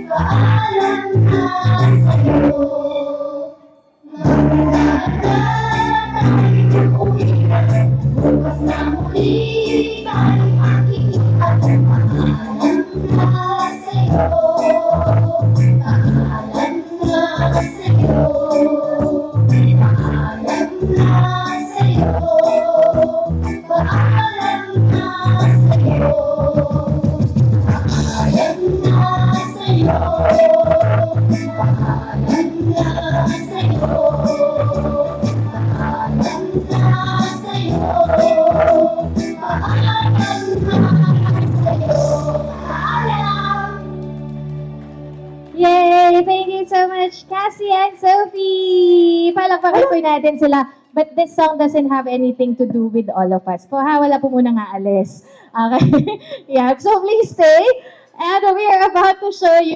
Paalam na sa'yo. Bukas na muli tayo makikita. Paalam na sa'yo. Paalam na sa'yo. Paalam na sa'yo. Paalam na sa'yo. Paalam na sa'yo. Paalam na sa'yo. Yay! Thank you so much, Cassie and Sophie! Palakpakan po natin sila. But this song doesn't have anything to do with all of us. Po ha, wala po munang aalis. Okay? Yeah, so please stay. And we are about to show you